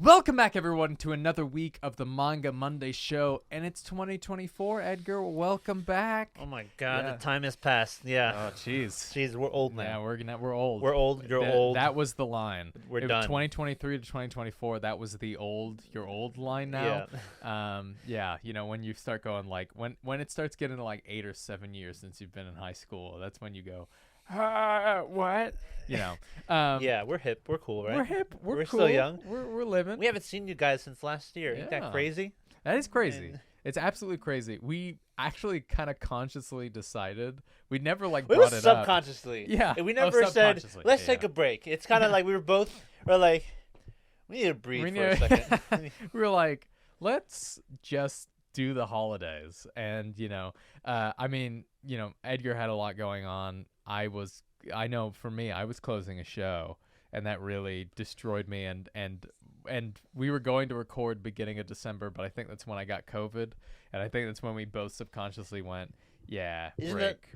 Welcome back, everyone, to another week of the Manga Monday Show, and it's 2024. Edgar, welcome back. Oh my God, Yeah. the time has passed. Yeah. Oh, jeez. Jeez, we're old now. Yeah, we're old. We're old. You're old. That was the line. We're done. 2023 to 2024. That was the you're old line now. Yeah. Yeah. You know, when you start going like when it starts getting to like 8 or 7 years since you've been in high school, that's when you go, what? You know. Yeah, we're hip. We're cool, right? We're hip. We're cool. still young. We're living. We haven't seen you guys since last year. Ain't Yeah. that crazy? That is crazy. And- It's absolutely crazy. We actually kind of consciously decided. We never like It brought was it up. subconsciously. Yeah. We never said, subconsciously. let's Yeah. take a break. It's kind of like we were like, we need to breathe for a second. We were like, let's just do the holidays. And, I mean, Edgar had a lot going on. I know for me, I was closing a show, and that really destroyed me. And we were going to record beginning of December, but I think that's when I got COVID, and I think that's when we both subconsciously went, yeah,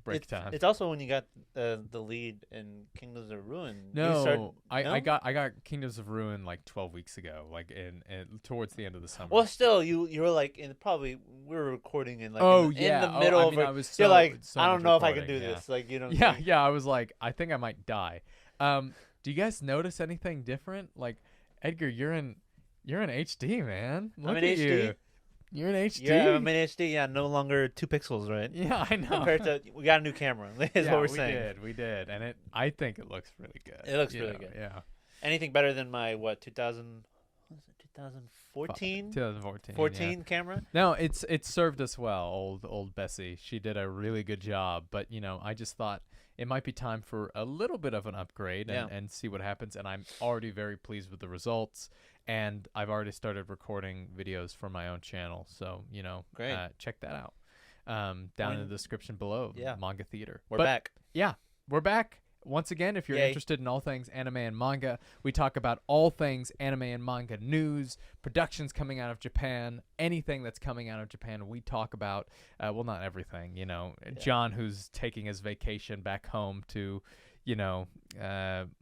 break time. It's also when you got the lead in Kingdoms of Ruin. No, I got Kingdoms of Ruin like 12 weeks ago, like in towards the end of the summer. Well, still, you were like we were recording in like yeah. in the middle I mean, of. I was You're so- like, so I much don't know if I can recording, do yeah. this. Like, you know. Yeah. I was like, I think I might die. Do you guys notice anything different? Like, Edgar, you're in HD, man. Look in at HD? you. You're in HD. Yeah, I'm in HD. Yeah, no longer 2 pixels, right? Yeah, I know. Compared to, we got a new camera. Is yeah, what we're saying. We did, and I think it looks really good. It looks you really know, good. Yeah. Anything better than my 2014? 2014. Camera? No, it's served us well, old Bessie. She did a really good job, but I just thought it might be time for a little bit of an upgrade and see what happens, and I'm already very pleased with the results, and I've already started recording videos for my own channel, so Great. Check that out down in the description below. Yeah. Manga Theater. We're back. Yeah, we're back. Once again, if you're Yay. interested in all things anime and manga, we talk about all things anime and manga news, productions coming out of Japan, anything that's coming out of Japan, we talk about. Well, not everything, John, who's taking his vacation back home to,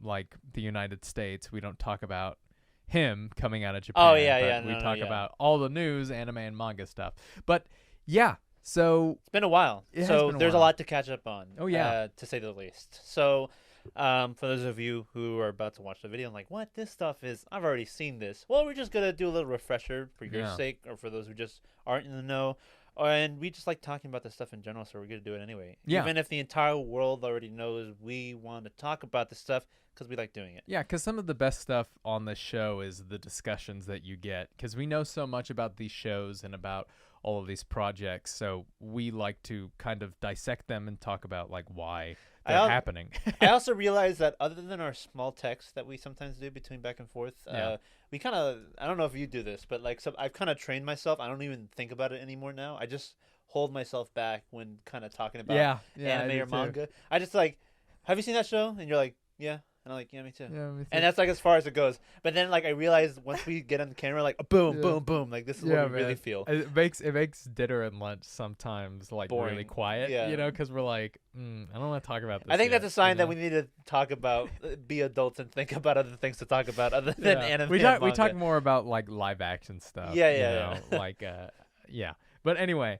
like the United States, we don't talk about him coming out of Japan. Oh, yeah, but yeah. we No, talk yeah. about all the news, anime and manga stuff. But, yeah. So It's been a while. It has So been a there's while. a lot to catch up on. Oh, yeah. To say the least. So for those of you who are about to watch the video and like, what? This stuff is, I've already seen this. Well, we're just going to do a little refresher for your Yeah. sake or for those who just aren't in the know. And we just like talking about this stuff in general, so we're going to do it anyway. Yeah. Even if the entire world already knows, we want to talk about this stuff because we like doing it. Yeah, because some of the best stuff on this show is the discussions that you get, because we know so much about these shows and about all of these projects, so we like to kind of dissect them and talk about like why they're happening. I also realize that other than our small text that we sometimes do between back and forth, Yeah. we kind of, I don't know if you do this, but like I've kind of trained myself. I don't even think about it anymore now. I just hold myself back when kind of talking about yeah, I anime do or too. manga. I just like, have you seen that show? And you're like, yeah. And I'm like, yeah, me too. Yeah, me too. And that's like as far as it goes. But then like I realize once we get on the camera, like boom, Yeah. boom, boom, like this is Yeah, what we really man. feel. It makes dinner and lunch sometimes like really Boring. quiet, Yeah. because we're like, I don't want to talk about this. I think yet, that's a sign that know? we need to talk about, be adults and think about other things to talk about other than Yeah. anime. We and talk manga. more about like live action stuff. Yeah. like yeah. But anyway,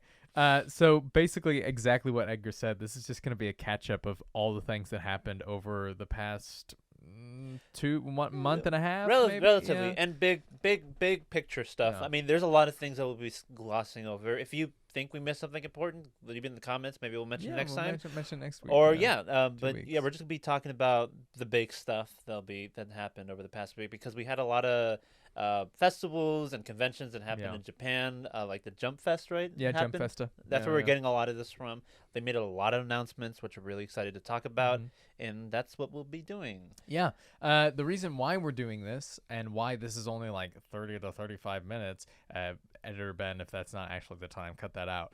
so basically exactly what Edgar said. This is just going to be a catch up of all the things that happened over the past month and a half, maybe? Relatively, Yeah. and big picture stuff. Yeah. I mean, there's a lot of things that we'll be glossing over. If you think we missed something important, leave it in the comments. Maybe we'll mention it next we'll time. mention next week. Or but weeks. yeah, we're just gonna be talking about the big stuff that happened over the past week because we had a lot of festivals and conventions that happened Yeah. in Japan, like the Jump Fest, right? Yeah, Jump happened. Festa. That's Yeah, where we're yeah. getting a lot of this from. They made a lot of announcements, which we're really excited to talk about, Mhm. and that's what we'll be doing. Yeah. The reason why we're doing this and why this is only like 30 to 35 minutes, Editor Ben, if that's not actually the time, cut that out.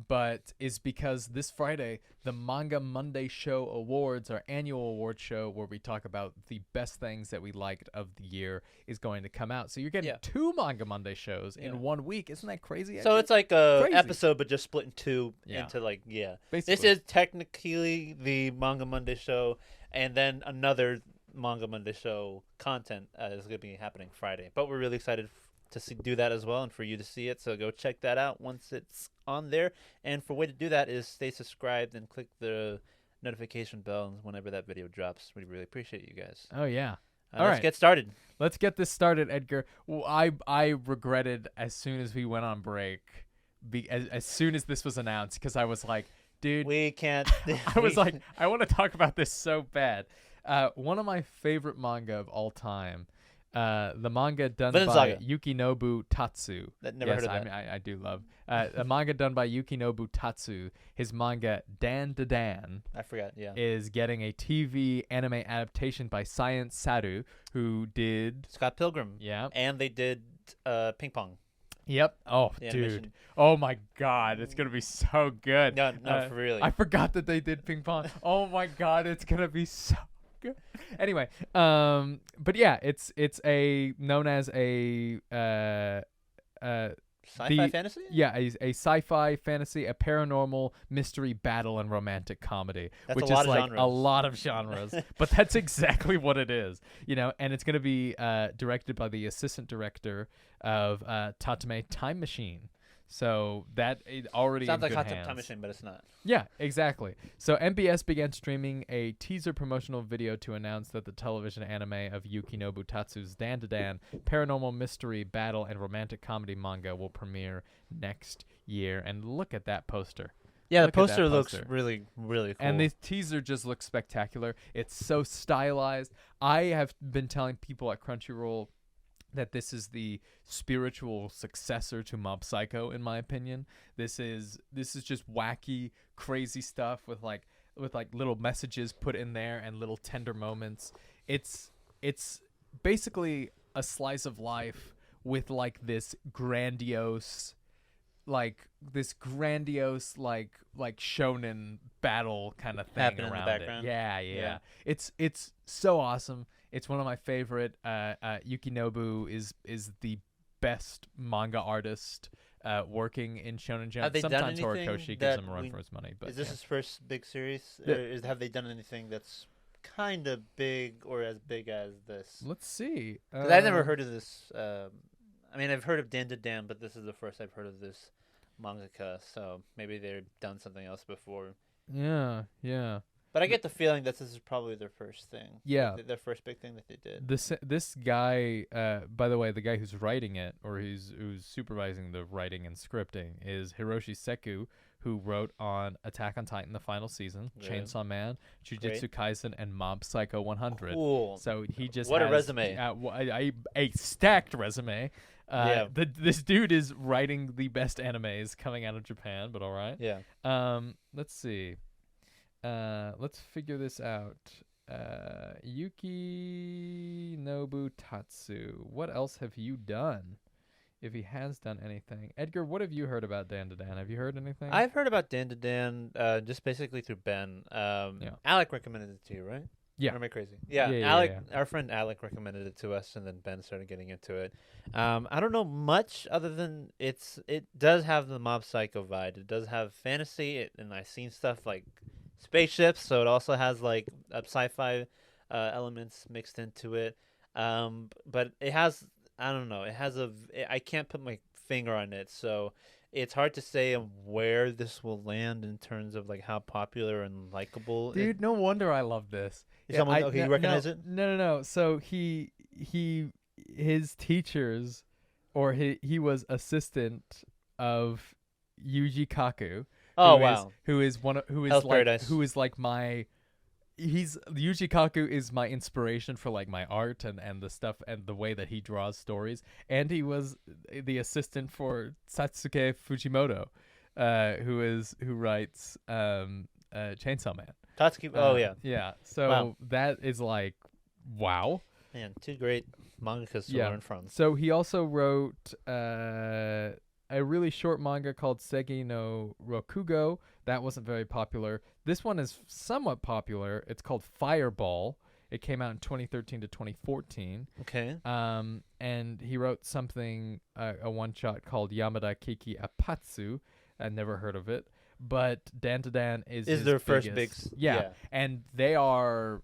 But is because this Friday, the Manga Monday Show Awards, our annual award show where we talk about the best things that we liked of the year, is going to come out. So you're getting Yeah. 2 Manga Monday shows Yeah. in 1 week. Isn't that crazy? So Edgar? it's like a Crazy. episode, but just split in two Yeah. into like This Basically. is technically the Manga Monday show, and then another Manga Monday Show content is going to be happening Friday. But we're really excited to do that as well and for you to see it. So go check that out once it's on there. And for a way to do that is stay subscribed and click the notification bell whenever that video drops. We really appreciate you guys. Oh, yeah. Let's get started. Let's get this started, Edgar. Well, I regretted as soon as we went on break, as soon as this was announced, because I was like, dude, we can't. I was like, I want to talk about this so bad. One of my favorite manga of all time, the manga done by Yukinobu Tatsu. Never heard of that. I mean, I do love a manga done by Yukinobu Tatsu. His manga Dandadan. I forgot. Yeah, is getting a TV anime adaptation by Science Saru, who did Scott Pilgrim. Yeah, and they did Ping Pong. Yep. Oh, dude. Oh my God, it's gonna be so good. No, for really. I forgot that they did Ping Pong. Oh my God, it's gonna be so good. Anyway, but yeah, it's known as a sci-fi fantasy? Yeah, a sci-fi fantasy, a paranormal mystery, battle, and romantic comedy, which is like genres. a lot of genres. But that's exactly what it is, and it's going to be directed by the assistant director of Tatame Time Machine. So that is already sounds in like good Hot Time hands. Machine, but it's not. Yeah, exactly. So MBS began streaming a teaser promotional video to announce that the television anime of Yukinobu Tatsu's Dandadan paranormal mystery, battle, and romantic comedy manga will premiere next year. And look at that poster. Yeah, the poster looks really, really cool. And the teaser just looks spectacular. It's so stylized. I have been telling people at Crunchyroll that this is the spiritual successor to Mob Psycho, in my opinion. This is just wacky, crazy stuff with like little messages put in there and little tender moments. It's basically a slice of life with like this grandiose shonen battle kind of thing happening around in the background. it. Yeah. It's so awesome. It's one of my favorite. Yukinobu is the best manga artist working in Shonen Jump. Sometimes Horikoshi gives him a run for his money. But is this his first big series? Or have they done anything that's kind of big or as big as this? Let's see. Because I've never heard of this. I mean, I've heard of Dandadan, but this is the first I've heard of this mangaka. So maybe they've done something else before. Yeah. But I get the feeling that this is probably their first thing. Yeah. Their first big thing that they did. This guy, by the way, the guy who's writing it, or who's supervising the writing and scripting, is Hiroshi Seku, who wrote on Attack on Titan, the final season, Chainsaw Man, Jujutsu Kaisen, and Mob Psycho 100. Cool. So he just What has, a resume. A stacked resume. This dude is writing the best animes coming out of Japan, but all right. Yeah. Let's see. Let's figure this out. Yukinobu Tatsu. What else have you done? If he has done anything. Edgar, what have you heard about Dandadan? Have you heard anything? I've heard about Dandadan just basically through Ben. Alec recommended it to you, right? Yeah. Or am I crazy? Yeah, Alec, our friend Alec recommended it to us, and then Ben started getting into it. I don't know much other than it does have the Mob Psycho vibe. It does have fantasy, and I've seen stuff like spaceships, so it also has like sci-fi elements mixed into it. But it has, I don't know, I can't put my finger on it, so it's hard to say where this will land in terms of like how popular and likable. Dude, no wonder I love this. You recognize it? No. So his teachers, or he was assistant of Yuji Kaku. Oh wow! Yuji Kaku is my inspiration for like my art and the stuff and the way that he draws stories. And he was the assistant for Satsuki Fujimoto, who writes Chainsaw Man. Tatsuki. Yeah. So that is like, wow. Man, two great mangakas to learn from. So he also wrote a really short manga called Segi no Rokugo. That wasn't very popular. This one is somewhat popular. It's called Fireball. It came out in 2013 to 2014. Okay. And he wrote something, a one-shot called Yamada Kiki Apatsu. I never heard of it. But Dandadan is their biggest. first big... Yeah. And they are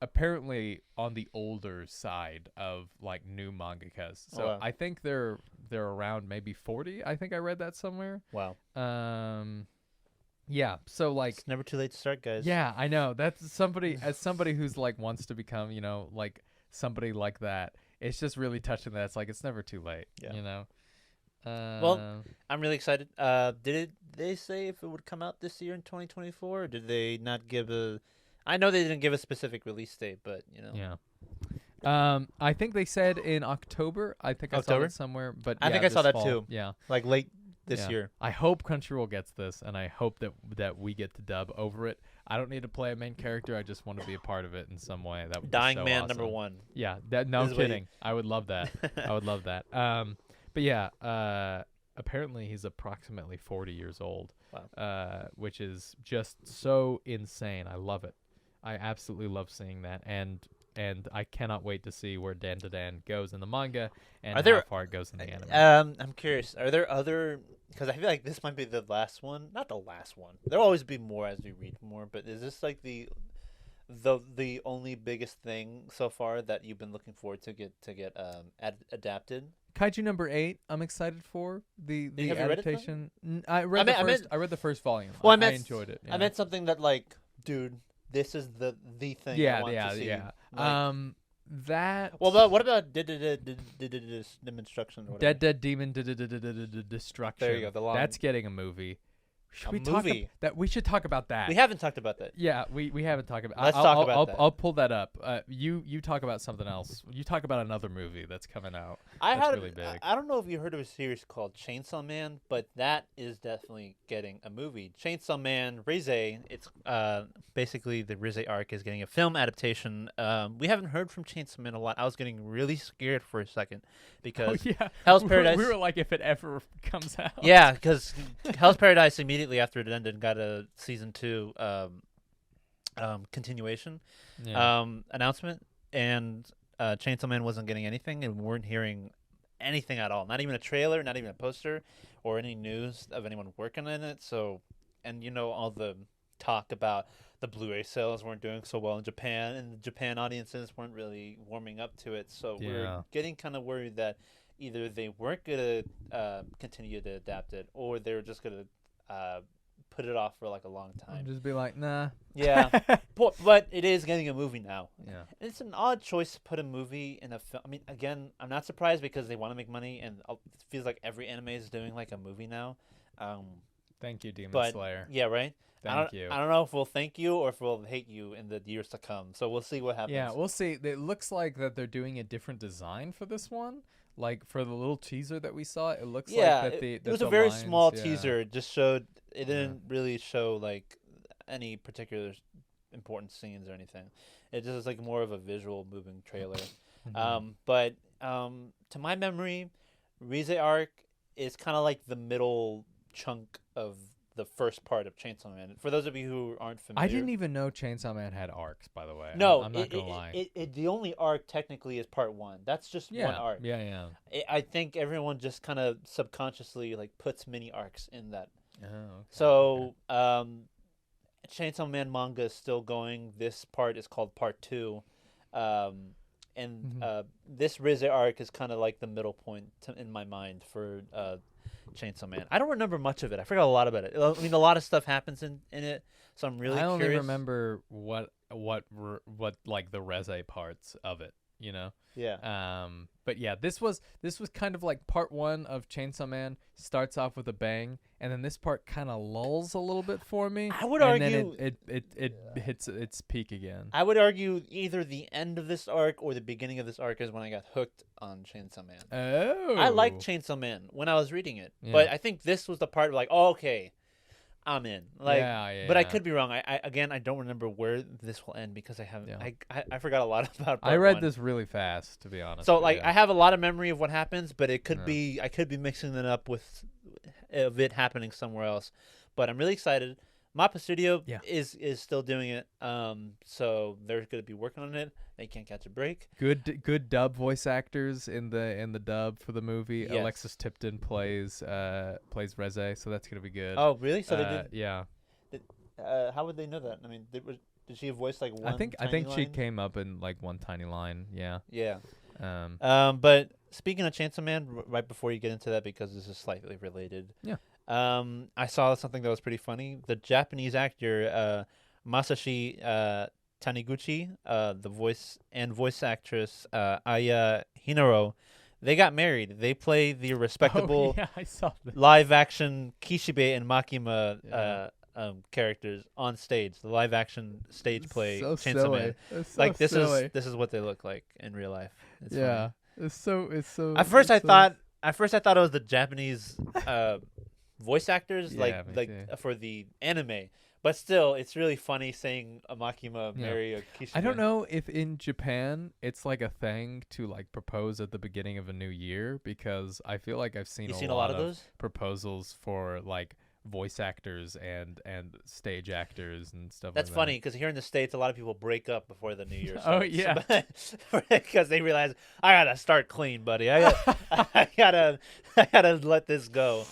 apparently on the older side of like new mangakas. So wow. I think they're around maybe 40. I think I read that somewhere. Wow. Yeah. So like, It's never too late to start, guys. yeah, I know. That's somebody as somebody who's like wants to become, like somebody like that. It's just really touching that it's like it's never too late. Yeah. You know. Well, I'm really excited. Did they say if it would come out this year in 2024? Or did they not give a? I know they didn't give a specific release date, but Yeah. I think they said in October. I think I saw October? it somewhere, but I yeah, think I saw this that fall. too. Yeah. like late this Yeah. year. I hope Crunchyroll gets this, and I hope that we get to dub over it. I don't need to play a main character. I just want to be a part of it in some way. That would Dying be so Man awesome. #1. Yeah. No, I'm This is what you- kidding. I would love that. I would love that. But yeah. Apparently he's approximately 40 years old. Wow. Which is just so insane. I love it. I absolutely love seeing that, and I cannot wait to see where Dandadan goes in the manga and how far it goes in the anime. I'm curious. Are there other? Because I feel like this might be the last one. Not the last one. There'll always be more as we read more. But is this like the only biggest thing so far that you've been looking forward to get adapted? Kaiju number 8. I'm excited for the Have you read it, adaptation. I read the first volume. Well, I enjoyed it. I meant something that like, dude, this is the thing. Yeah, I want to see. yeah. Like, that. well, what about Destruction? Or whatever? Dead Demon Destruction. There you go. The long. That's getting a movie. Should A we movie? talk that? We should talk about that. We haven't talked about that. Yeah, we haven't talked about. Let's talk about that. I'll pull that up. You talk about something else. You talk about another movie that's coming out. That's really big. I don't know if you heard of a series called Chainsaw Man, but that is definitely getting a movie. Chainsaw Man, Reze. It's basically the Reze arc is getting a film adaptation. We haven't heard from Chainsaw Man a lot. I was getting really scared for a second because Hell's Paradise. We were like, if it ever comes out. Yeah, because Hell's Paradise immediately after it ended got a season 2 continuation announcement, and Chainsaw Man wasn't getting anything, and we weren't hearing anything at all. Not even a trailer, not even a poster, or any news of anyone working in it. So, and all the talk about the Blu-ray sales weren't doing so well in Japan, and the Japan audiences weren't really warming up to it. So we're getting kind of worried that either they weren't going to continue to adapt it, or they were just going to put it off for like a long time. Just be like, nah. Yeah, but it is getting a movie now. Yeah, it's an odd choice to put a movie in a film. I mean, again, I'm not surprised because they want to make money, and it feels like every anime is doing like a movie now. Thank you, Demon Slayer. Yeah, right. Thank you. I don't know if we'll thank you or if we'll hate you in the years to come. So we'll see what happens. Yeah, we'll see. It looks like that they're doing a different design for this one. Like for the little teaser that we saw, it looks like that it was a very small teaser. It just showed. It didn't really show like any particular important scenes or anything. It just was like more of a visual moving trailer. But to my memory, Reze arc is kind of like the middle chunk of the first part of Chainsaw Man. For those of you who aren't familiar, I didn't even know Chainsaw Man had arcs. By the way, no, I'm not gonna lie. The only arc technically is part 1. That's just one arc. Yeah. I think everyone just kind of subconsciously like puts mini arcs in that. Oh, okay. So, Chainsaw Man manga is still going. This part is called part 2, and this Reze arc is kind of like the middle point in my mind for Chainsaw Man. I don't remember much of it. I forgot a lot about it. I mean, a lot of stuff happens in it, so I'm really curious. I only remember what like the Reze parts of it. Yeah. But yeah, this was kind of like part 1 of Chainsaw Man. Starts off with a bang, and then this part kind of lulls a little bit for me. I would argue, argue and then it hits its peak again. I would argue either the end of this arc or the beginning of this arc is when I got hooked on Chainsaw Man. Oh, I liked Chainsaw Man when I was reading it, but I think this was the part like, oh, okay, I'm in. Like, but I could be wrong. I don't remember where this will end because I haven't. I forgot a lot about. I read this really fast, to be honest. So like, I have a lot of memory of what happens, but it could be I could be mixing it up with it happening somewhere else. But I'm really excited. Mappa Studio is still doing it. So they're going to be working on it. They can't catch a break. Good dub voice actors in the dub for the movie. Yes. Alexis Tipton plays Reze, so that's going to be good. Oh, really? So they did. Yeah. How would they know that? I mean, Did she voice like one? I think she line? came up in like one tiny line. Yeah. Yeah. Um. But speaking of Chainsaw Man, right before you get into that, because this is slightly related. Yeah. I saw something that was pretty funny. The Japanese actor Masashi Taniguchi, the voice actress Aya Hinaro, they got married. They play the respectable Oh, yeah, I saw that. live action Kishibe and Makima Yeah. characters on stage. The live action stage play So Chainsaw silly. Man. It's so Like this silly. is what they look like in real life. It's Yeah. funny. It's so. At first, it's I thought it was the Japanese voice actors, Yeah, me like too. for the anime. But still, it's really funny saying a Makima Yeah. marry a Kishibe. I don't know if in Japan it's like a thing to like propose at the beginning of a new year, because I feel like I've seen You've a seen lot of those? proposals for like voice actors and stage actors and stuff That's like funny because here in the States, a lot of people break up before the New Year Oh, starts. yeah. Because they realize I gotta start clean, buddy. I gotta let this go.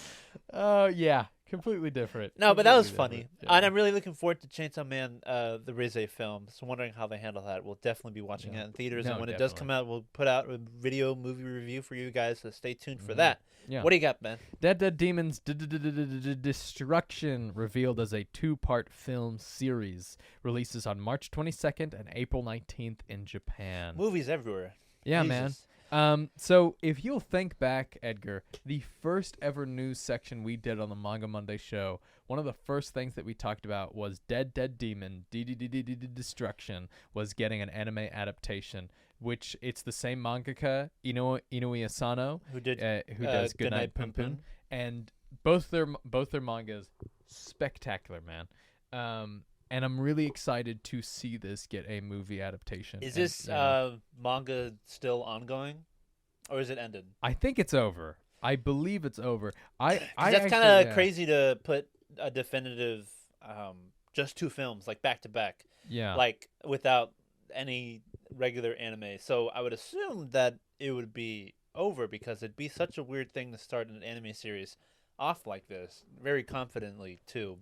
that. Oh, yeah. Completely different. No, but that was Completely funny, different. and I'm really looking forward to Chainsaw Man, the Reze film. So wondering how they handle that. We'll definitely be watching Yeah. it in theaters, No, and when it does come definitely. out, we'll put out a video movie review for you guys. So stay tuned for Mhm. that. Yeah. What do you got, Ben? Dead Demons Destruction, revealed as a 2-part film series, releases on March 22nd and April 19th in Japan. Movies everywhere. Yeah, man. Jesus. So if you'll think back, Edgar, the first ever news section we did on the Manga Monday show, one of the first things that we talked about was Dead Demon Destruction was getting an anime adaptation, which it's the same mangaka, Inui Asano, Who did who does Goodnight Pum Pum, and both their mangas spectacular, man. And I'm really excited to see this get a movie adaptation. Is And, this you know, manga still ongoing, or is it ended? I think it's over. I believe it's over. 'Cause that's kind of crazy to put a definitive, just 2 films like back to back, Yeah. like without any regular anime. So I would assume that it would be over because it'd be such a weird thing to start an anime series off like this, very confidently too.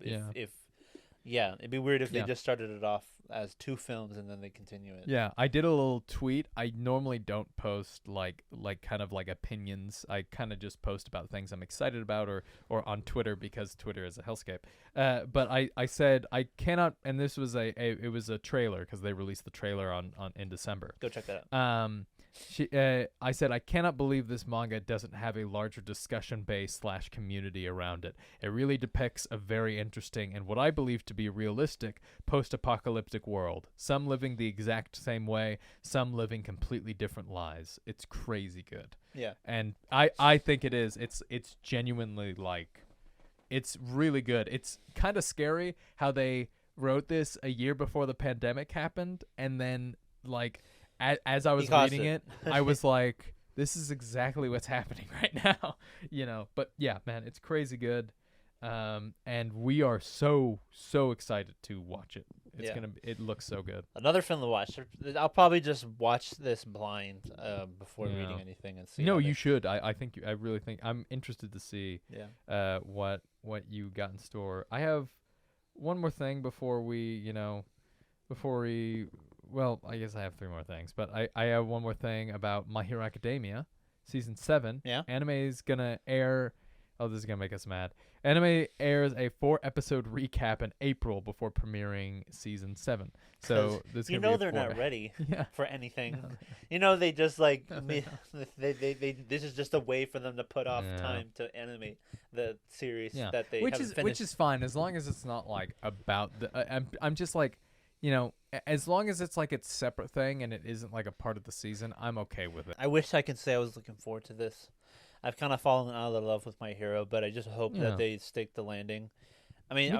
Yeah, it'd be weird if they Yeah. just started it off as 2 films and then they continue it. Yeah, I did a little tweet. I normally don't post like kind of like opinions. I kind of just post about things I'm excited about or on Twitter, because Twitter is a hellscape. But I said I cannot, and this was it was a trailer, because they released the trailer on in December. Go check that out. I said I cannot believe this manga doesn't have a larger discussion base / community around it. It really depicts a very interesting and what I believe to be realistic post-apocalyptic world. Some living the exact same way, some living completely different lives. It's crazy good. Yeah. And I think it is. It's genuinely like, it's really good. It's kind of scary how they wrote this a year before the pandemic happened, and then like as I was reading it, I was like, this is exactly what's happening right now, But yeah, man, it's crazy good. And we are so excited to watch it. It looks so good. Another film to watch. I'll probably just watch this blind before reading anything and see. No, you should. I think I really think I'm interested to see what you got in store. I have one more thing before we well, I guess I have 3 more things, but I have one more thing about My Hero Academia season 7. Yeah. Anime is gonna air. Oh, this is gonna make us mad. Anime airs a 4-episode recap in April before premiering season 7. So this they're not ready for anything. They just like this is just a way for them to put off time to animate the series that they haven't finished. Which is fine, as long as it's not like about the. I'm just like, as long as it's like its separate thing and it isn't like a part of the season, I'm okay with it. I wish I could say I was looking forward to this. I've kind of fallen out of love with My Hero, but I just hope that they stick the landing. I mean,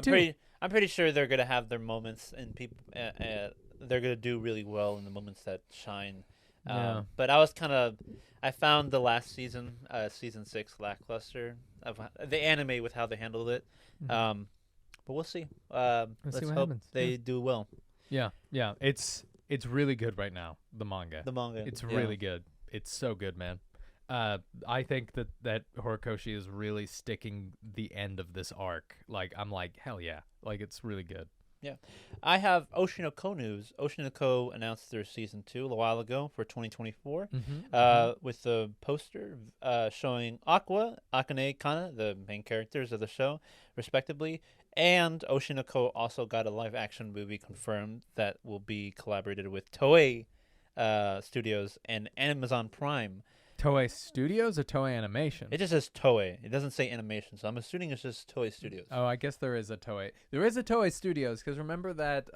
I'm pretty sure they're gonna have their moments, and people they're gonna do really well in the moments that shine. But I found the last season, season 6, lackluster of the anime with how they handled it. Mm-hmm. But we'll see. Let's see what hope happens. they do well. Yeah, it's really good right now. The manga. It's really good. It's so good, man. I think that Horikoshi is really sticking the end of this arc. Like, I'm like, hell yeah. Like, it's really good. I have Oshinoko news. Oshinoko announced their season 2 a while ago for 2024, with the poster showing Aqua, Akane, Kana, the main characters of the show, respectively. And Oshinoko also got a live-action movie confirmed that will be collaborated with Toei Studios and Amazon Prime. Toei Studios or Toei Animation? It just says Toei. It doesn't say animation, so I'm assuming it's just Toei Studios. Oh, I guess there is a Toei. There is a Toei Studios because remember that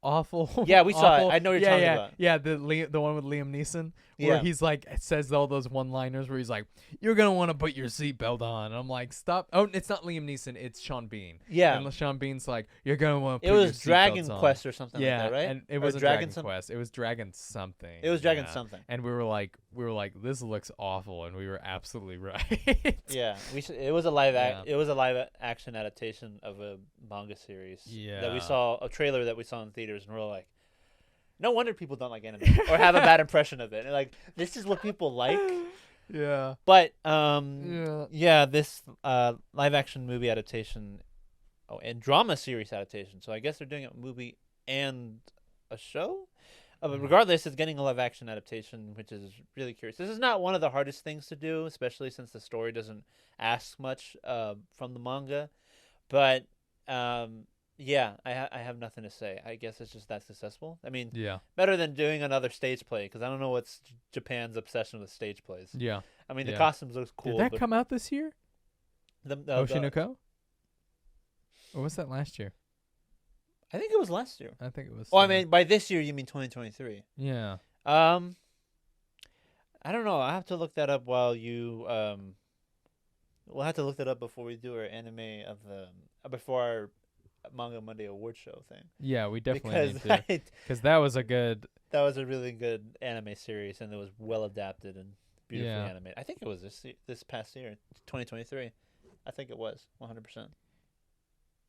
awful. Yeah, we saw awful, it. I know what you're talking about. Yeah, the one with Liam Neeson where he's like says all those one-liners where he's like, "You're gonna want to put your seatbelt on." And I'm like, "Stop!" Oh, it's not Liam Neeson. It's Sean Bean. Yeah, and Sean Bean's like, "You're gonna want to." It was Dragon Quest or something like that, right? And it wasn't Dragon Quest. It was Dragon something. It was Dragon something. And we were like, this looks awful, and we were absolutely right. Yeah, it was a live action adaptation of a manga series. Yeah, that we saw a trailer that we saw in theaters, and we're like, no wonder people don't like anime or have a bad impression of it. And like, this is what people like. Yeah. But this live action movie adaptation, and drama series adaptation. So I guess they're doing a movie and a show. But regardless, it's getting a live action adaptation, which is really curious. This is not one of the hardest things to do, especially since the story doesn't ask much from the manga. But I have nothing to say. I guess it's just that successful. I mean, better than doing another stage play, because I don't know what's Japan's obsession with stage plays. Yeah. I mean, the costumes look cool. Did that come out this year? The Oshinoko? Or was that last year? I think it was last year. I think it was. Oh, I mean, by this year, you mean 2023. Yeah. I don't know. I have to look that up while you we'll have to look that up before we do our anime of the before our Manga Monday Awards Show thing. Yeah, we definitely need to, because that was a really good anime series, and it was well adapted and beautifully animated. I think it was this past year, 2023. I think it was 100%.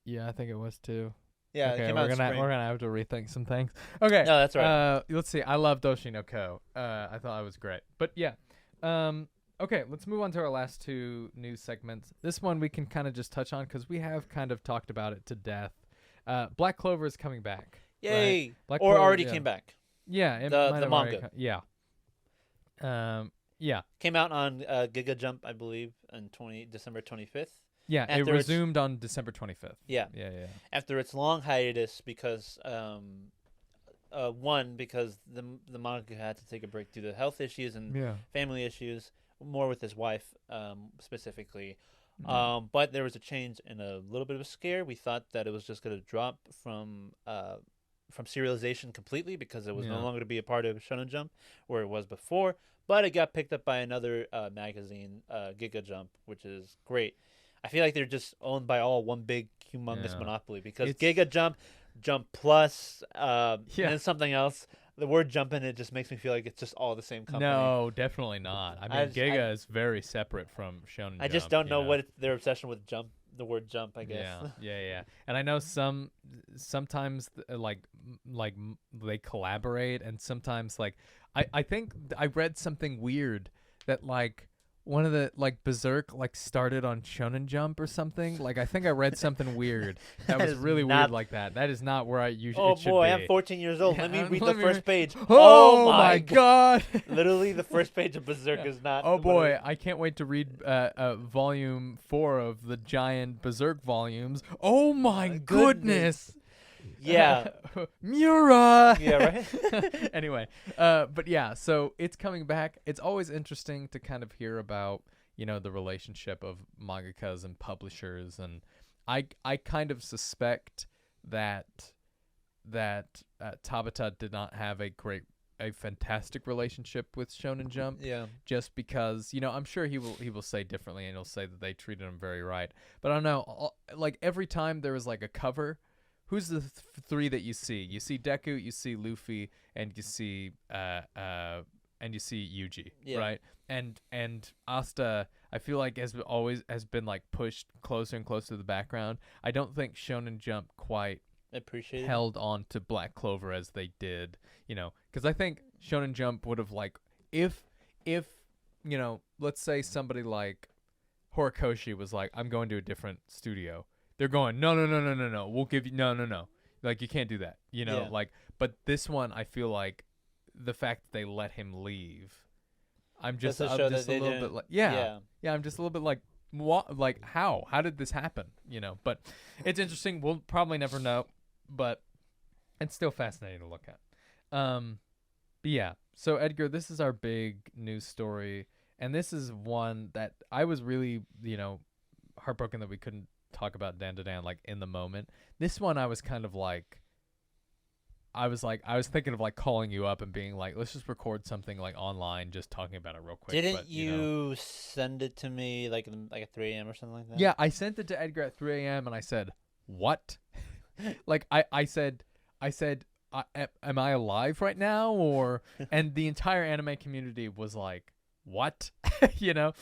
Yeah, I think it was too. Yeah, okay, it came we're gonna have to rethink some things. Okay, no, that's right. Let's see. I love Oshinoko. I thought it was great, but yeah. Okay, let's move on to our last two news segments. This one we can kind of just touch on because we have kind of talked about it to death. Black Clover is coming back. Yay! Right? Black or Clover, already came back. Yeah, it the might have manga. Yeah. Came out on Giga Jump, I believe, on December 25th. Yeah, it resumed on December 25th. Yeah. After its long hiatus, because because the manga had to take a break due to health issues and family issues, more with his wife specifically. But there was a change and a little bit of a scare. We thought that it was just going to drop from serialization completely because it was no longer going to be a part of Shonen Jump where it was before. But it got picked up by another magazine, Giga Jump, which is great. I feel like they're just owned by all one big humongous monopoly because Giga Jump, Jump Plus, and then something else. The word jump in it just makes me feel like it's just all the same company. No, definitely not. I mean, Giga is very separate from Shonen Jump. I just don't know what their obsession with jump, the word jump, I guess. Yeah. And I know sometimes like they collaborate, and sometimes like I think I read something weird that like one of the like Berserk like started on Shonen Jump or something. Like I think I read something weird that was really weird like that. That is not where it should be. Oh boy, I'm 14 years old. Let me read the first page. Oh my god! Literally, the first page of Berserk is not. Oh boy, I can't wait to read volume 4 of the giant Berserk volumes. Oh my goodness. Yeah. Mura. Yeah, right? Anyway, but yeah, so it's coming back. It's always interesting to kind of hear about, the relationship of mangakas and publishers, and I kind of suspect that Tabata did not have a fantastic relationship with Shonen Jump. Yeah. Just because, I'm sure he will say differently, and he'll say that they treated him very right. But I don't know, like every time there was like a cover, who's the three that you see? You see Deku, you see Luffy, and you see Yuji, right? And Asta, I feel like has been like pushed closer and closer to the background. I don't think Shonen Jump quite held on to Black Clover as they did, because I think Shonen Jump would have like if let's say somebody like Horikoshi was like, I'm going to a different studio. They're going, no. We'll give you no. Like you can't do that, you know. Yeah. Like, but this one, I feel like the fact that they let him leave, I'm Just just to show a that they little bit didn't. like Yeah. I'm just a little bit like what, like how did this happen, you know? But it's interesting. We'll probably never know, but it's still fascinating to look at. But yeah. So Edgar, this is our big news story, and this is one that I was really, you know, heartbroken that we couldn't talk about Dandadan like in the moment. This one I was kind of like I was thinking of like calling you up and being like, let's just record something like online, just talking about it real quick. Didn't but, you, know, send it to me like at 3 a.m. or something like that? Yeah, I sent it to Edgar at 3 a.m. and I said, "What?" Like I said, am I alive right now? Or and the entire anime community was like, "What?" You know.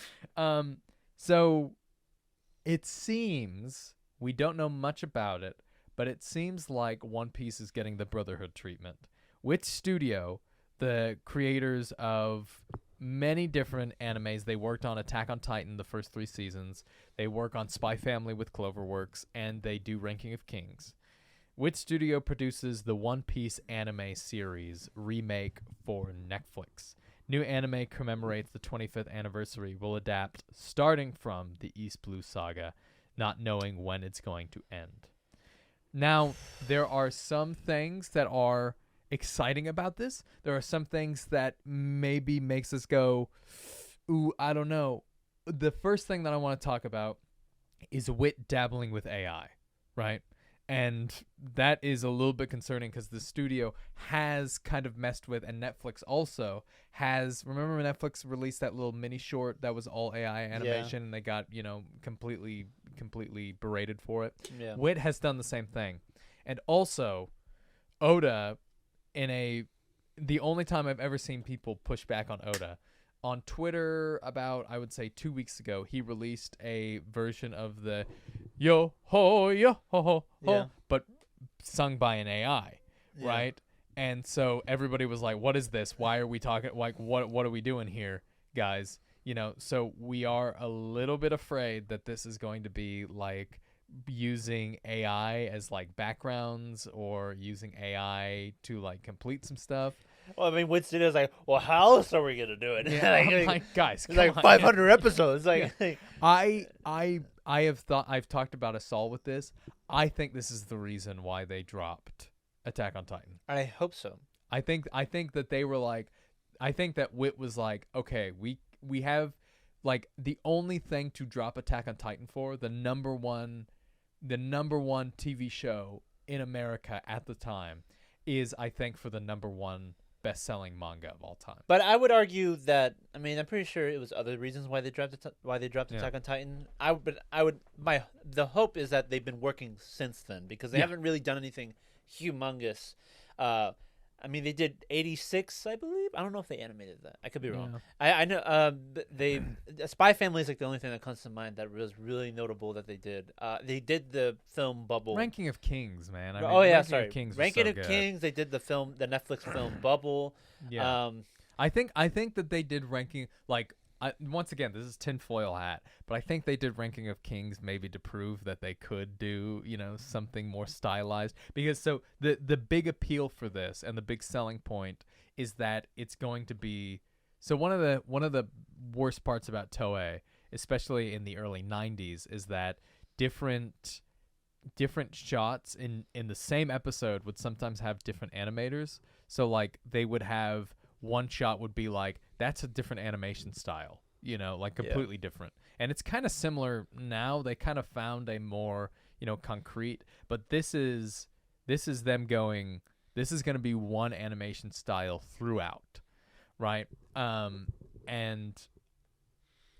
So it seems we don't know much about it, but it seems like One Piece is getting the Brotherhood treatment. Which studio, the creators of many different animes, they worked on Attack on Titan the first 3 seasons. They work on Spy Family with Cloverworks, and they do Ranking of Kings. Which studio produces the One Piece anime series Remake for Netflix? New anime commemorates the 25th anniversary, will adapt starting from the East Blue Saga, not knowing when it's going to end. Now, there are some things that are exciting about this. There are some things that maybe makes us go, ooh, I don't know. The first thing that I want to talk about is Wit dabbling with AI, right? And that is a little bit concerning because the studio has kind of messed with, and Netflix also has. Remember when Netflix released that little mini short that was all AI animation, and they got, you know, completely berated for it? Yeah. Wit has done the same thing. And also, Oda, the only time I've ever seen people push back on Oda, on Twitter about, I would say 2 weeks ago, he released a version of the yo ho ho, Yeah. but sung by an AI, Yeah. right? And so everybody was like, what is this? Why are we talking? Like, what are we doing here, guys? You know, so we are a little bit afraid that this is going to be like using AI as like backgrounds or using AI to like complete some stuff. Well, I mean, Wit Studio's like, well, how else are we gonna do it? Yeah, I'm like, guys, it's like come on. 500 episodes. Like, I've talked about Assault with this. I think this is the reason why they dropped Attack on Titan. I hope so. I think that they were like, I think that Wit was like, okay, we have like the only thing to drop Attack on Titan for, the number one TV show in America at the time, is I think for the number one best-selling manga of all time. But I would argue that, I mean, I'm pretty sure it was other reasons why they dropped Attack on Titan. The hope is that they've been working since then, because they haven't really done anything humongous. I mean, they did 86, I believe. I don't know if they animated that. I could be wrong. Yeah. I know Spy Family is like the only thing that comes to mind that was really notable that they did. They did the film Bubble. Ranking of Kings, man. Ranking of Kings. They did the Netflix film Bubble. Yeah. I think that they did Ranking, like, once again, this is tinfoil hat, but I think they did Ranking of Kings maybe to prove that they could do, you know, something more stylized. Because so the big appeal for this and the big selling point is that it's going to be, so one of the worst parts about Toei, especially in the early 90s, is that different shots in the same episode would sometimes have different animators. So like they would have, one shot would be like, that's a different animation style, you know, like completely different. And it's kind of similar now. They kind of found a more, you know, concrete, but this is them going, this is going to be one animation style throughout, right? And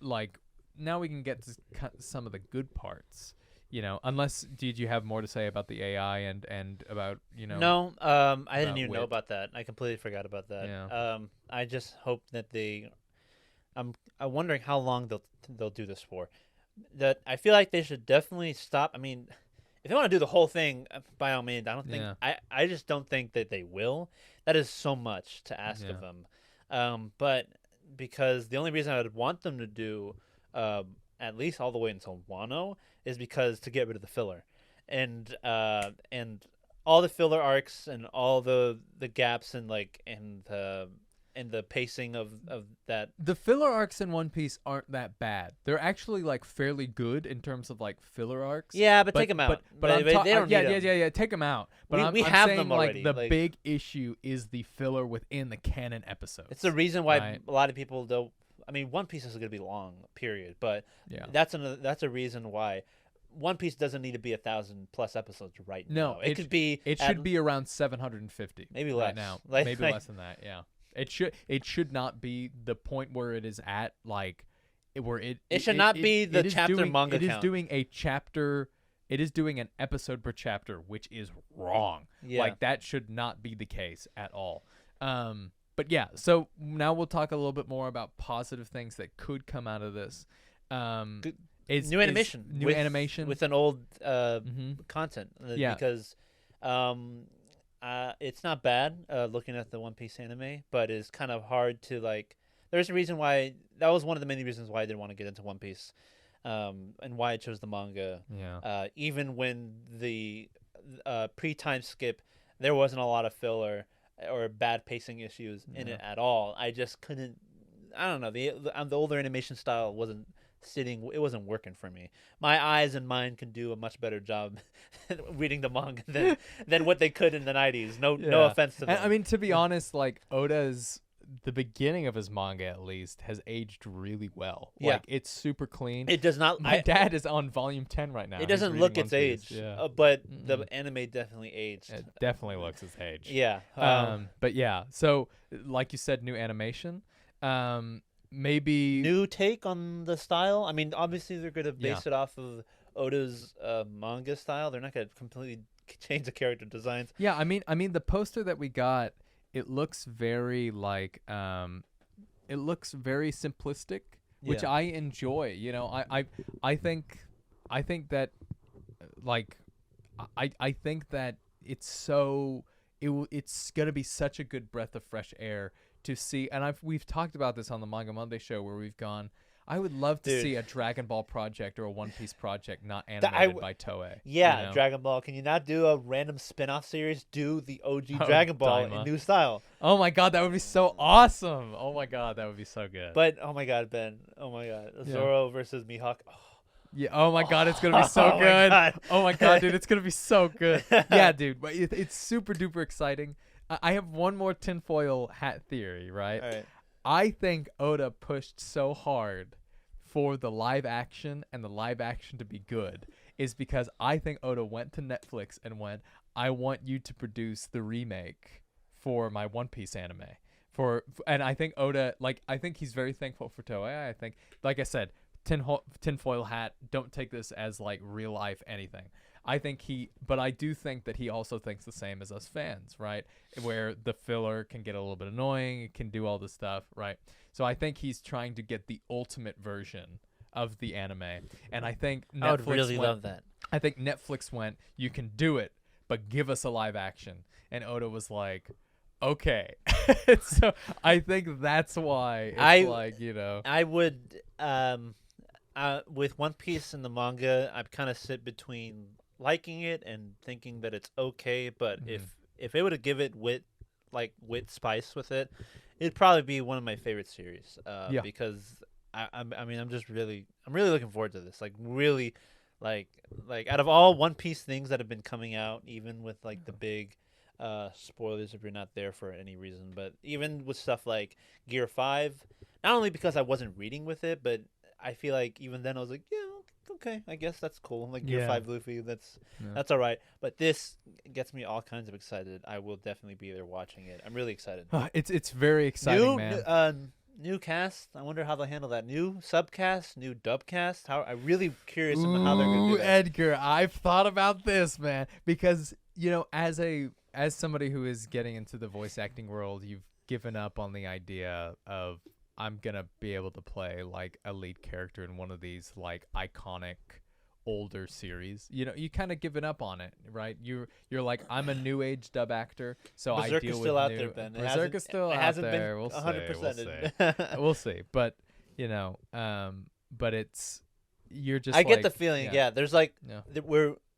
like now we can get to some of the good parts. You know, unless, did you have more to say about the AI and about, you know? No, I didn't even Wit? know about that. I completely forgot about that. Yeah. I just hope that I'm wondering how long they'll do this for. That I feel like they should definitely stop. I mean, if they want to do the whole thing, by all means. I don't think. Yeah. I just don't think that they will. That is so much to ask of them. But because the only reason I would want them to do at least all the way until Wano is because to get rid of the filler, and all the filler arcs and all the gaps and the pacing of that. The filler arcs in One Piece aren't that bad. They're actually like fairly good in terms of like filler arcs. Yeah, but take them out. But they don't need yeah. Take them out. But we I'm have saying, them already. Like the big issue is the filler within the canon episodes. It's the reason why right? a lot of people don't. I mean, One Piece is going to be long, period. But yeah. that's a reason why One Piece doesn't need to be 1,000+ episodes right now. It could be. It should be around 750. Maybe less right now. Maybe less than that. Yeah. It should not be the point where it is at, like where it should not be the chapter manga count. It is doing a chapter. It is doing an episode per chapter, which is wrong. Yeah. Like that should not be the case at all. But yeah, so now we'll talk a little bit more about positive things that could come out of this. New animation with an old content. Yeah. Because it's not bad looking at the One Piece anime, but it's kind of hard to like. There's a reason why that was one of the many reasons why I didn't want to get into One Piece, and why I chose the manga. Yeah. Even when the pre-time skip, there wasn't a lot of filler or bad pacing issues in it at all. I just couldn't. I don't know. The older animation style wasn't sitting. It wasn't working for me. My eyes and mind can do a much better job reading the manga than what they could in the 90s. No offense to them. And, I mean, to be honest, like the beginning of his manga at least has aged really well. Yeah. Like it's super clean. It does not. My dad is on volume 10 right now. It doesn't look its age, but the anime definitely aged. It definitely looks its age. Yeah. But yeah, so like you said, new animation. Maybe new take on the style. I mean, obviously they're going to base it off of Oda's manga style. They're not going to completely change the character designs. Yeah, I mean the poster that we got, it looks very like it looks very simplistic, which I enjoy. You know, I think that like I think that it's gonna be such a good breath of fresh air to see, and we've talked about this on the Manga Monday show where we've gone. I would love to see a Dragon Ball project or a One Piece project not animated by Toei. Yeah, you know? Dragon Ball. Can you not do a random spin-off series? Do the OG Dragon Ball in new style. Oh my god, that would be so awesome. Oh my god, that would be so good. But oh my god, Ben. Oh my god. Zoro versus Mihawk. Oh. Yeah. Oh my god, it's gonna be so good. Oh my god, dude, it's gonna be so good. Yeah, dude, but it's super duper exciting. I have one more tinfoil hat theory, right? All right. I think Oda pushed so hard for the live action and the live action to be good is because I think Oda went to Netflix and went, I want you to produce the remake for my One Piece anime. And I think Oda, like, I think he's very thankful for Toei. I think, like I said, tinfoil hat, don't take this as like real life anything. But I do think that he also thinks the same as us fans, right? Where the filler can get a little bit annoying, it can do all this stuff, right? So I think he's trying to get the ultimate version of the anime. And I think Netflix I would really love that. I think Netflix went, you can do it, but give us a live action. And Oda was like, okay. So I think that's why it's like, you know. I would, with One Piece and the manga, I kind of sit between liking it and thinking that it's okay, but if it were to give it wit spice with it, it'd probably be one of my favorite series. Because I mean I'm really looking forward to this. Like really, like out of all One Piece things that have been coming out, even with like the big spoilers if you're not there for any reason, but even with stuff like Gear 5, not only because I wasn't reading with it, but I feel like even then I was like, yeah, okay, I guess that's cool. Like Gear 5 Luffy, that's all right. But this gets me all kinds of excited. I will definitely be there watching it. I'm really excited. It's very exciting, man. New cast. I wonder how they'll handle that. New subcast, new dubcast. I'm really curious about how they're going to do that. Edgar, I've thought about this, man, because you know, as somebody who is getting into the voice acting world, you've given up on the idea of I'm gonna be able to play like a lead character in one of these like iconic older series. You know, you kind of given up on it, right? You're like, I'm a new age dub actor, so Berserk I deal is with still out there, Ben. Berserk is still out there. We'll 100%. We'll see. But you know, but you're just. I get the feeling. Yeah, there's like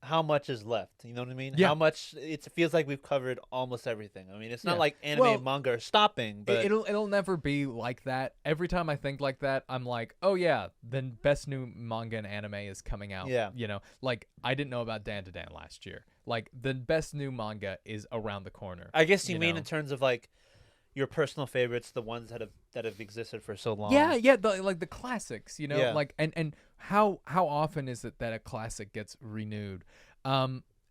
how much is left. You know what I mean? Yeah. How much it feels like we've covered almost everything. I mean, it's not Yeah. like anime Well, and manga are stopping, but it'll never be like that. Every time I think like that, I'm like, oh yeah, then best new manga and anime is coming out. Yeah. You know, like I didn't know about Dandadan last year. Like the best new manga is around the corner. I guess you mean know? in terms of like your personal favorites, the ones that have existed for so long. Yeah, like the classics, you know, Yeah. like and how often is it that a classic gets renewed?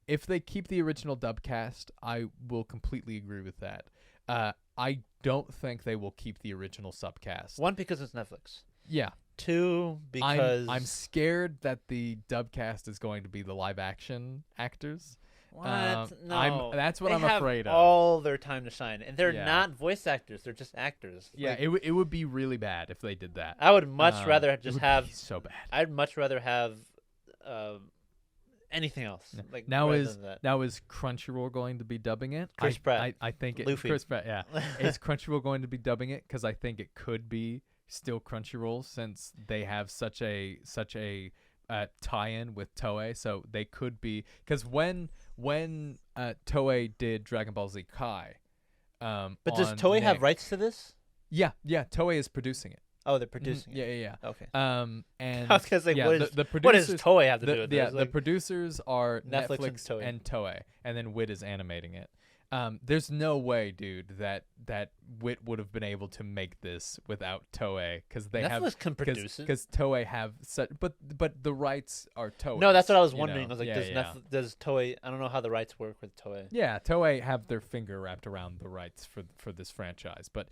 If they keep the original dub cast, I will completely agree with that. I don't think they will keep the original subcast. One, because it's Netflix. Yeah. Two, because I'm scared that the dub cast is going to be the live action actors. What? No, that's what they I'm have afraid of. all their time to shine, and they're Yeah. not voice actors; they're just actors. Yeah, Like, it would be really bad if they did that. I would much rather It just would have. be so bad. I'd much rather have anything else. Yeah. Like Now rather is than that. now is Crunchyroll going to be dubbing it? Chris Pratt. I think it. Luffy. Chris Pratt. Yeah. Is Crunchyroll going to be dubbing it? Because I think it could be still Crunchyroll since they have such a tie-in with Toei. So they could be because when Toei did Dragon Ball Z Kai. But does on Toei have Nick- rights to this? Yeah. Toei is producing it. Oh, they're producing Yeah. it. Yeah. Okay. And I was gonna say, yeah, what is the what producers? does Toei have to do The, with yeah, this? the Like, producers are Netflix Netflix and Toei. and then WIT is animating it. There's no way, dude, that WIT would have been able to make this without Toei because they Netflix can produce it. because Toei have such, but the rights are Toei. No, that's what I was wondering. I was like, yeah, does Toei? I don't know how the rights work with Toei. Yeah, Toei have their finger wrapped around the rights for this franchise, but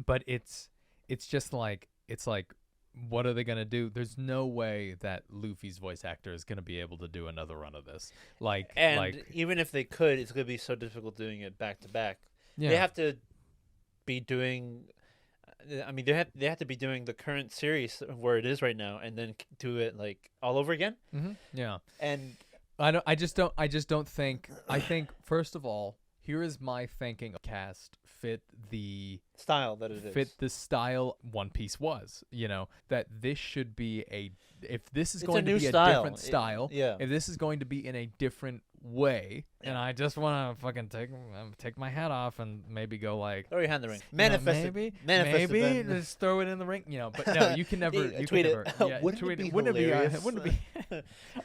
but it's just like what are they gonna do? There's no way that Luffy's voice actor is gonna be able to do another run of this. And even if they could, it's gonna be so difficult doing it back to back. yeah. They have to be doing. I mean, they have to be doing the current series where it is right now, and then do it like all over again. Yeah. And I just don't think. I think first of all, here is my thinking. Cast fit the style that it is. fit the style One Piece was. You know that this should be if this is It's going a to new be style. a different style. Yeah. If this is going to be in a different way, and Yeah. I just want to fucking take my hat off and maybe go like. Throw your hand in the ring. you know, Manifest maybe, it. Manifest it, maybe Ben. just throw it in the ring. You know, but no, you can never. Yeah, You tweet can it. never. Yeah, Wouldn't it tweet be Wouldn't hilarious? it be? Wouldn't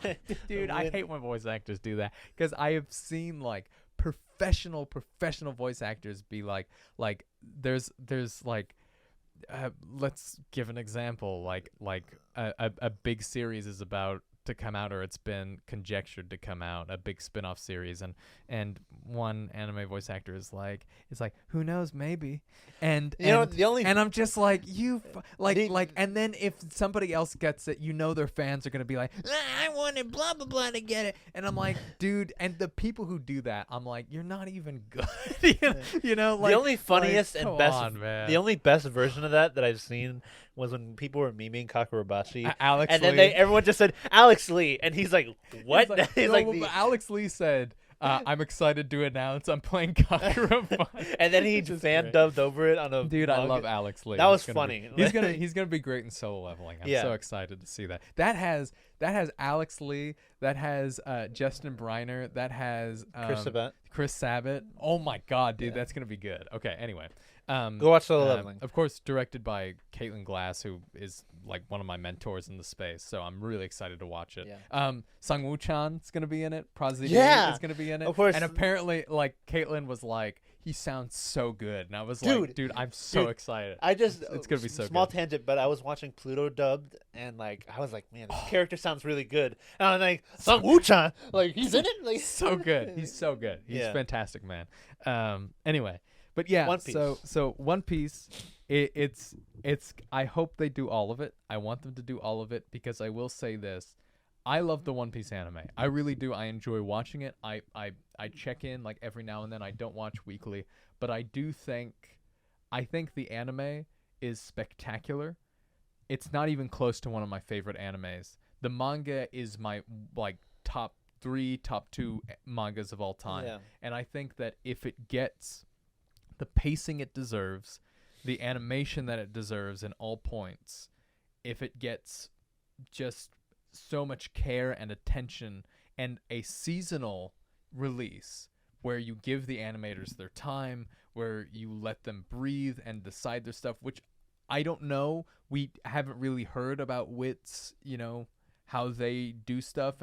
it be? Dude, I hate when voice actors do that because I have seen like professional voice actors be like there's like let's give an example like a big series is about to come out or it's been conjectured to come out, a big spin-off series, and one anime voice actor is like who knows, maybe, and You know, the only and I'm just like The- like and then if somebody else gets it, you know their fans are gonna be like, I wanted blah blah blah to get it, and I'm like, dude, and the people who do that, I'm like, you're not even good. you know, like the only funniest like, and come best on, man. the only best version of that I've seen was when people were memeing Kakurabashi. Alex and then Lee. everyone just said Alex Lee, and he's like, "What?" He's like, the- Alex Lee said, I'm excited to announce I'm playing Kakura. and then he fan dubbed over it on a Dude, I manga. love Alex Lee. That was He's gonna funny. be- he's gonna be great in solo leveling. I'm Yeah. so excited to see that. That has Alex Lee. That has Justin Briner. That has Chris Sabat. Oh my god, dude, Yeah. that's gonna be good. Okay, anyway. Go watch Solo Leveling. Of course, directed by Caitlin Glass, who is like one of my mentors in the space. So I'm really excited to watch it. Yeah. Sung Woo Chan is gonna be in it. Prazide Yeah, is gonna be in it. of course. And apparently, like Caitlin was like, he sounds so good, and I was like, dude, I'm so excited. It's gonna be so small good. tangent, but I was watching Pluto dubbed, and like I was like, man, this character sounds really good. And I'm like, Sung Woo-chan, like he's in it, like So good. He's so good. He's Yeah. fantastic, man. Anyway, but yeah. One Piece. So One Piece, it's. I hope they do all of it. I want them to do all of it because I will say this. I love the One Piece anime. I really do. I enjoy watching it. I check in like every now and then. I don't watch weekly, but I think the anime is spectacular. It's not even close to one of my favorite animes. The manga is my like top 3, top 2 mangas of all time. Yeah. And I think that if it gets the pacing it deserves, the animation that it deserves in all points, if it gets just so much care and attention, and a seasonal release where you give the animators their time, where you let them breathe and decide their stuff, which I don't know. We haven't really heard about Wit's, how they do stuff,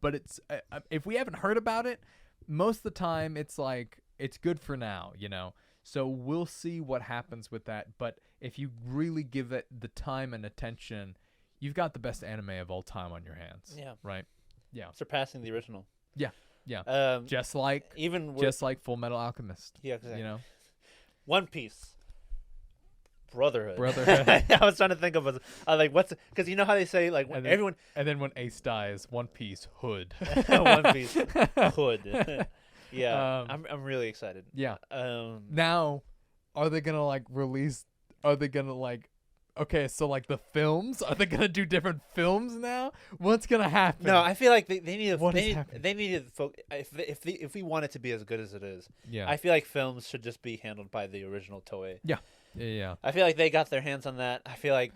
but it's if we haven't heard about it, most of the time it's like it's good for now, So we'll see what happens with that. But if you really give it the time and attention, you've got the best anime of all time on your hands. Yeah. Right. Yeah. Surpassing the original. Yeah. Yeah. Just like Full Metal Alchemist. Yeah. Exactly. One Piece. Brotherhood. I was trying to think of what's because you know how they say like when everyone and then when Ace dies, One Piece Hood. One Piece Hood. Yeah, I'm really excited. Yeah. Now, are they gonna release? Are they gonna Okay, so the films, are they gonna do different films now? What's gonna happen? No, I feel like they need to. They need to. If we want it to be as good as it is, yeah. I feel like films should just be handled by the original Toei. Yeah. Yeah. I feel like they got their hands on that. I feel like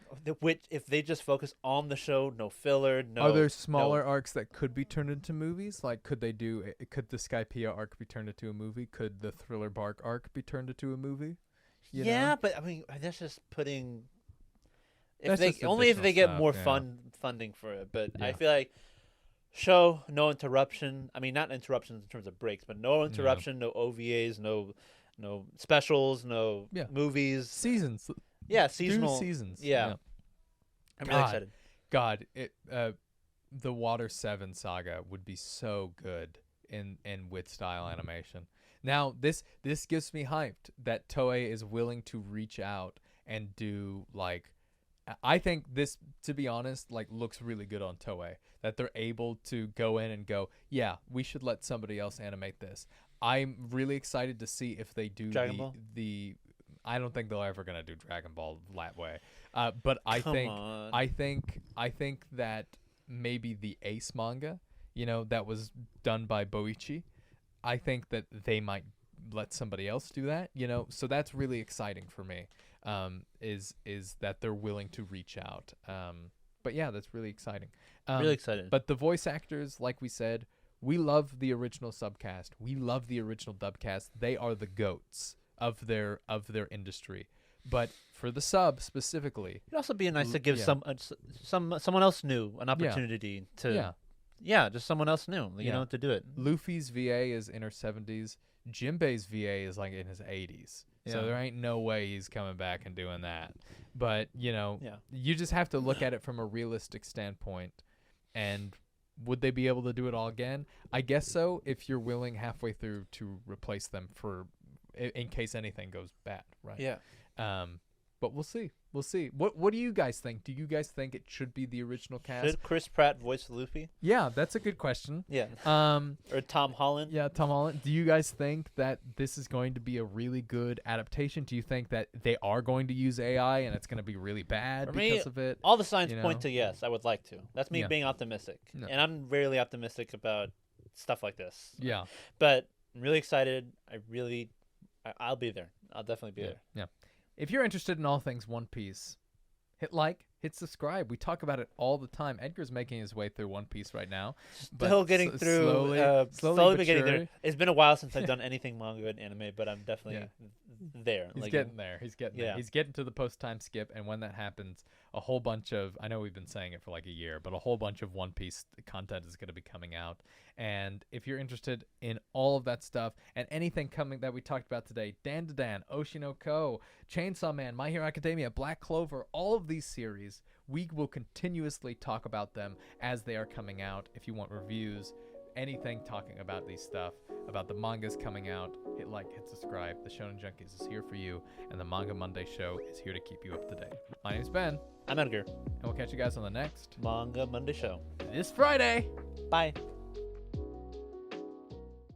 if they just focus on the show, no filler, no. Are there smaller arcs that could be turned into movies? Could the Skypiea arc be turned into a movie? Could the Thriller Bark arc be turned into a movie? Yeah, but I mean that's just putting. If they get more funding for it, but I feel like show no interruption. I mean, not interruptions in terms of breaks, but no interruption, no OVAs, no specials, no movies, seasons. Yeah, seasonal seasons. Yeah. I'm really excited. God, the Water 7 saga would be so good in with style animation. Now this gets me hyped that Toei is willing to reach out and do I think this, to be honest, looks really good on Toei, that they're able to go in and go, yeah, we should let somebody else animate this. I'm really excited to see if they do Dragon Ball? I don't think they're ever gonna do Dragon Ball that way. But I think that maybe the Ace manga, that was done by Boichi, I think that they might let somebody else do that, So that's really exciting for me. Is that they're willing to reach out. But yeah, that's really exciting. Really excited. But the voice actors, like we said, we love the original subcast. We love the original dubcast. They are the goats of their industry. But for the sub specifically, it'd also be nice to give someone else new an opportunity to just someone else new, to do it. Luffy's VA is in her 70s. Jinbei's VA is in his 80s. Yeah. So there ain't no way he's coming back and doing that. But, you just have to look at it from a realistic standpoint. And would they be able to do it all again? I guess so, if you're willing halfway through to replace them in case anything goes bad, right? Yeah. But we'll see. We'll see. What do you guys think? Do you guys think it should be the original cast? Should Chris Pratt voice Luffy? Yeah, that's a good question. Yeah. Or Tom Holland? Yeah, Tom Holland. Do you guys think that this is going to be a really good adaptation? Do you think that they are going to use AI and it's going to be really bad because of it? All the signs point to yes. I would like to. That's me being optimistic. No. And I'm rarely optimistic about stuff like this. Yeah. But I'm really excited. I'll be there. I'll definitely be there. Yeah. If you're interested in all things One Piece, hit like, hit subscribe. We talk about it all the time. Edgar's making his way through One Piece right now. Still getting through. Slowly getting there. It's been a while since I've done anything manga and anime, but I'm definitely there. He's getting there. He's getting there. He's getting to the post-time skip, and when that happens, a whole bunch of, I know we've been saying it for a year, but a whole bunch of One Piece content is going to be coming out. And if you're interested in all of that stuff and anything coming that we talked about today, Dandadan, Oshi no Ko, Chainsaw Man, My Hero Academia, Black Clover, all of these series, we will continuously talk about them as they are coming out. If you want reviews, anything talking about these stuff, about the mangas coming out, hit like, hit subscribe. The Shonen Junkies is here for you, and the Manga Monday Show is here to keep you up to date. My name's Ben. I'm Edgar. And we'll catch you guys on the next Manga Monday Show this Friday. Bye.